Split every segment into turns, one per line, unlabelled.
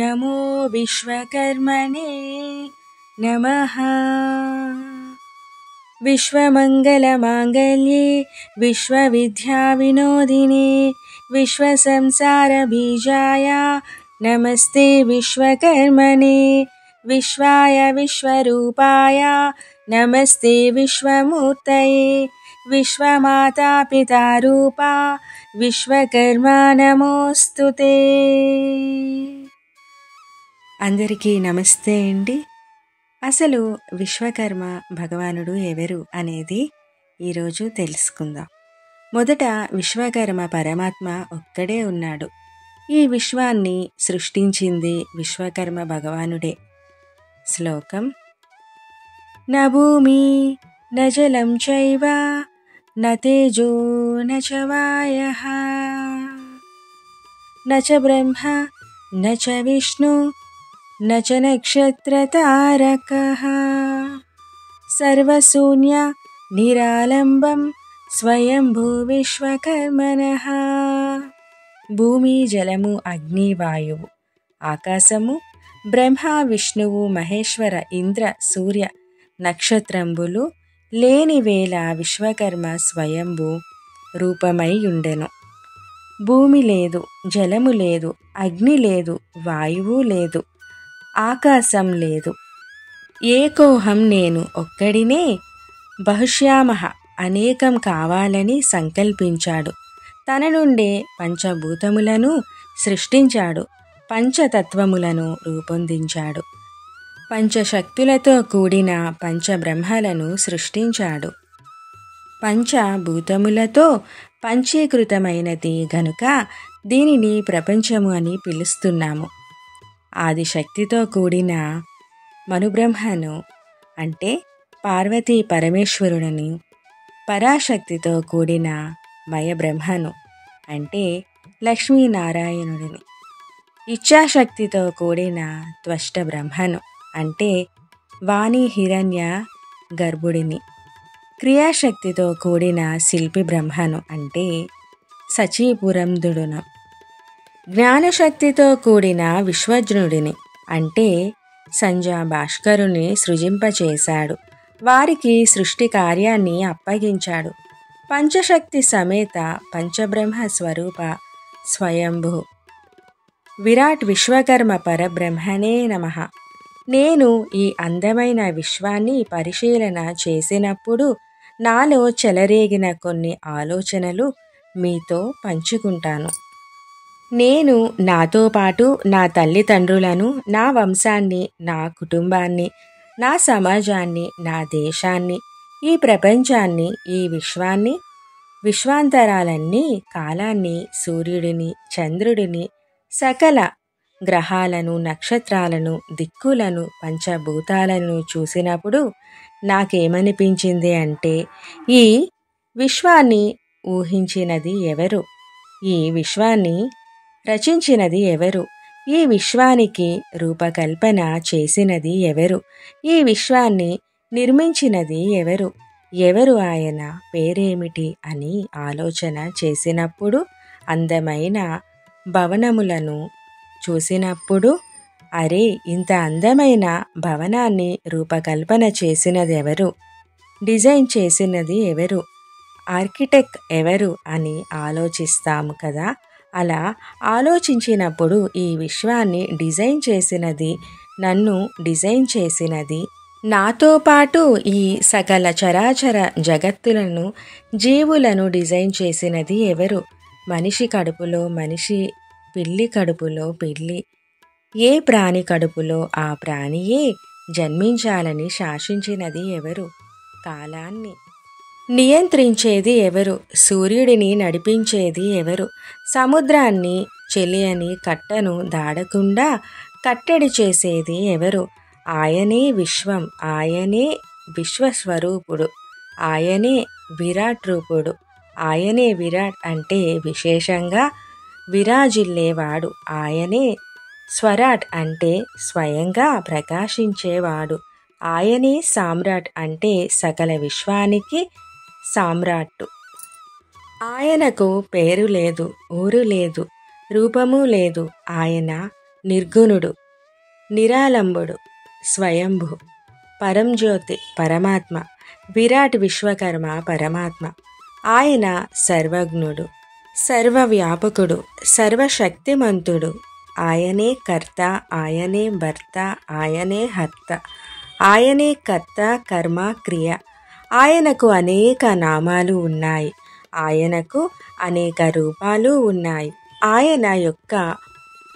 నమో విశ్వకర్మణే నమః. విశ్వమంగళమాంగళ్యే విశ్వవిద్యావినోదినే విశ్వసంసారబీజాయ నమస్తే విశ్వకర్మణే. విశ్వాయ విశ్వరూపాయ నమస్తే విశ్వమూర్తయే. విశ్వమాతాపితారూపా విశ్వకర్మా నమోస్తుతే. అందరికీ నమస్తే అండి. అసలు విశ్వకర్మ భగవానుడు ఎవరు అనేది ఈరోజు తెలుసుకుందాం. మొదట విశ్వకర్మ పరమాత్మ ఒక్కడే ఉన్నాడు. ఈ విశ్వాన్ని సృష్టించింది విశ్వకర్మ భగవానుడే. శ్లోకం: న భూమి న జలం చైవ న తేజో న చ వాయః న చ బ్రహ్మ న చ విష్ణు న చ నక్షత్రతారకః సర్వశూన్య నిరాలంబం స్వయంభూ విశ్వకర్మణః. భూమి, జలము, అగ్ని, వాయువు, ఆకాశము, బ్రహ్మ, విష్ణువు, మహేశ్వర, ఇంద్ర, సూర్య, నక్షత్రంబులు లేని వేళ విశ్వకర్మ స్వయంభూ రూపమై ఉండెను. భూమి లేదు, జలము లేదు, అగ్ని లేదు, వాయువు లేదు, ఆకాశం లేదు. ఏకోహం నేను ఒక్కడినే. బహుశ్యామః అనేకం కావాలని సంకల్పించాడు. తన నుండే పంచభూతములను సృష్టించాడు. పంచతత్వములను రూపొందించాడు. పంచశక్తులతో కూడిన పంచబ్రహ్మలను సృష్టించాడు. పంచభూతములతో పంచీకృతమైనది గనుక దీనిని ప్రపంచము అని పిలుస్తున్నాము. ఆదిశక్తితో కూడిన మనుబ్రహ్మను అంటే పార్వతీ పరమేశ్వరుడని, పరాశక్తితో కూడిన మయబ్రహ్మను అంటే లక్ష్మీనారాయణుడిని, ఇచ్ఛాశక్తితో కూడిన త్వష్ట బ్రహ్మను అంటే వాణి హిరణ్య గర్భుడిని, క్రియాశక్తితో కూడిన శిల్పి బ్రహ్మను అంటే సచీపురంధుడును, జ్ఞానశక్తితో కూడిన విశ్వజ్ఞుడిని అంటే సంజా భాస్కరుని సృజింపచేశాడు. వారికి సృష్టి కార్యాన్ని అప్పగించాడు. పంచశక్తి సమేత పంచబ్రహ్మ స్వరూప స్వయంభూ విరాట్ విశ్వకర్మ పరబ్రహ్మణే నమః. నేను ఈ అందమైన విశ్వాన్ని పరిశీలన చేసినప్పుడు నాలో చెలరేగిన కొన్ని ఆలోచనలు మీతో పంచుకుంటాను. నేను నాతో పాటు నా తల్లిదండ్రులను, నా వంశాన్ని, నా కుటుంబాన్ని, నా సమాజాన్ని, నా దేశాన్ని, ఈ ప్రపంచాన్ని, ఈ విశ్వాన్ని, విశ్వాంతరాలన్నీ, కాలాన్ని, సూర్యుడిని, చంద్రుడిని, సకల గ్రహాలను, నక్షత్రాలను, దిక్కులను, పంచభూతాలను చూసినప్పుడు నాకేమనిపించింది అంటే, ఈ విశ్వాన్ని ఊహించినది ఎవరు? ఈ విశ్వాన్ని రచించినది ఎవరు? ఈ విశ్వానికి రూపకల్పన చేసినది ఎవరు? ఈ విశ్వాన్ని నిర్మించినది ఎవరు? ఎవరు ఆయన? పేరేమిటి అని ఆలోచన చేసినప్పుడు, అందమైన భవనములను చూసినప్పుడు, అరే, ఇంత అందమైన భవనాన్ని రూపకల్పన చేసినది ఎవరు? డిజైన్ చేసినది ఎవరు? ఆర్కిటెక్ట్ ఎవరు అని ఆలోచిస్తాము కదా. అలా ఆలోచించినప్పుడు ఈ విశ్వాన్ని డిజైన్ చేసినది, నన్ను డిజైన్ చేసినది, నాతో పాటు ఈ సకల చరాచర జగత్తులను, జీవులను డిజైన్ చేసినది ఎవరు? మనిషి కడుపులో మనిషి, పిల్లి కడుపులో పిల్లి, ఏ ప్రాణి కడుపులో ఆ ప్రాణియే జన్మించాలని శాసించినది ఎవరు? కాలాన్ని నియంత్రించేది ఎవరు? సూర్యుడిని నడిపించేది ఎవరు? సముద్రాన్ని చెలియని కట్టను దాడకుండా కట్టడి చేసేది ఎవరు? ఆయనే విశ్వం, ఆయనే విశ్వస్వరూపుడు, ఆయనే విరాట్ రూపుడు, ఆయనే విరాట్ అంటే విశేషంగా విరాజిల్లేవాడు, ఆయనే స్వరాట్ అంటే స్వయంగా ప్రకాశించేవాడు, ఆయనే సామ్రాట్ అంటే సకల విశ్వానికి సామ్రాట్టు. ఆయనకు పేరు లేదు, ఊరు లేదు, రూపము లేదు. ఆయన నిర్గుణుడు, నిరాలంబుడు, స్వయంభు, పరంజ్యోతి పరమాత్మ, విరాట్ విశ్వకర్మ పరమాత్మ. ఆయన సర్వజ్ఞుడు, సర్వవ్యాపకుడు, సర్వశక్తిమంతుడు. ఆయనే కర్త, ఆయనే భర్త, ఆయనే హర్త, ఆయనే కర్త కర్మ క్రియ. ఆయనకు అనేక నామాలు ఉన్నాయి, ఆయనకు అనేక రూపాలు ఉన్నాయి. ఆయన యొక్క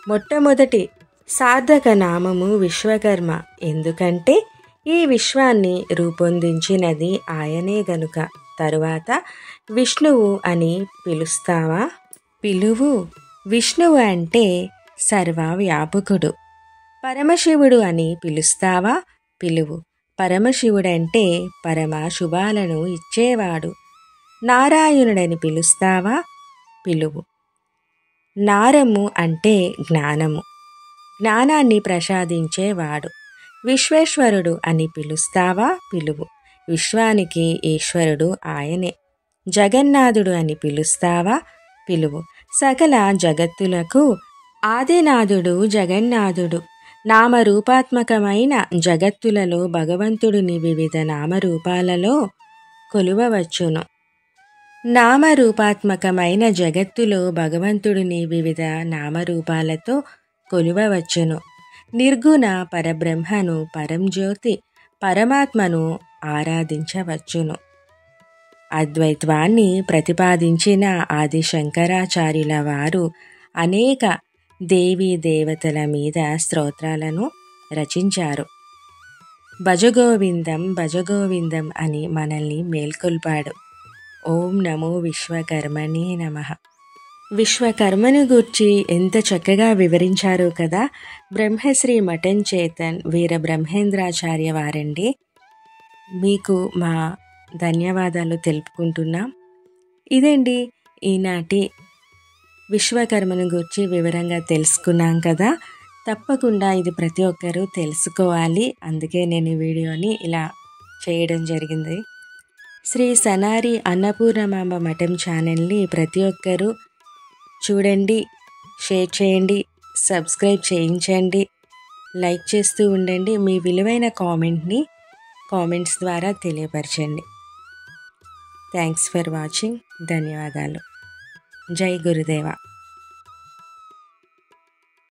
మొట్టమొదటి సార్థక నామము విశ్వకర్మ. ఎందుకంటే ఈ విశ్వాన్ని రూపొందించినది ఆయనే గనుక. తరువాత విష్ణువు అని పిలుస్తావా? పిలువు. విష్ణువు అంటే సర్వవ్యాపకుడు. పరమశివుడు అని పిలుస్తావా? పిలువు. పరమశివుడంటే పరమ శుభాలను ఇచ్చేవాడు. నారాయణుడని పిలుస్తావా? పిలువు. నారము అంటే జ్ఞానము, జ్ఞానాన్ని ప్రసాదించేవాడు. విశ్వేశ్వరుడు అని పిలుస్తావా? పిలువు. విశ్వానికి ఈశ్వరుడు ఆయనే. జగన్నాథుడు అని పిలుస్తావా? పిలువు. సకల జగత్తులకు ఆదినాథుడు జగన్నాథుడు. నామరూపాత్మకమైన జగత్తులలో భగవంతుడిని వివిధ నామరూపాలలో కొలువవచ్చును. నామరూపాత్మకమైన జగత్తులో భగవంతుడిని వివిధ నామరూపాలతో కొలువవచ్చును. నిర్గుణ పరబ్రహ్మను, పరంజ్యోతి పరమాత్మను ఆరాధించవచ్చును. అద్వైత్వాన్ని ప్రతిపాదించిన ఆది శంకరాచార్యుల వారు అనేక దేవీ దేవతల మీద స్తోత్రాలను రచించారు. భజగోవిందం భజగోవిందం అని మనల్ని మేల్కొల్పాడు. ఓం నమో విశ్వకర్మణే నమః. విశ్వకర్మను గూర్చి ఎంత చక్కగా వివరించారో కదా బ్రహ్మశ్రీ మఠం చేతన్ వీర బ్రహ్మేంద్రాచార్య వారండి. మీకు మా ధన్యవాదాలు తెలుపుకుంటున్నాం. ఇదండి ఈనాటి విశ్వకర్మను గురించి వివరంగా తెలుసుకున్నాం కదా. తప్పకుండా ఇది ప్రతి ఒక్కరూ తెలుసుకోవాలి. అందుకే నేను ఈ వీడియోని ఇలా చేయడం జరిగింది. శ్రీ సనారి అన్నపూర్ణమాంబ మఠం ఛానల్ని ప్రతి ఒక్కరూ చూడండి, షేర్ చేయండి, సబ్స్క్రైబ్ చేయించండి, లైక్ చేస్తూ ఉండండి. మీ విలువైన కామెంట్స్ ద్వారా తెలియపరచండి. Thanks for watching. ధన్యవాదాలు. జై గురుదేవ.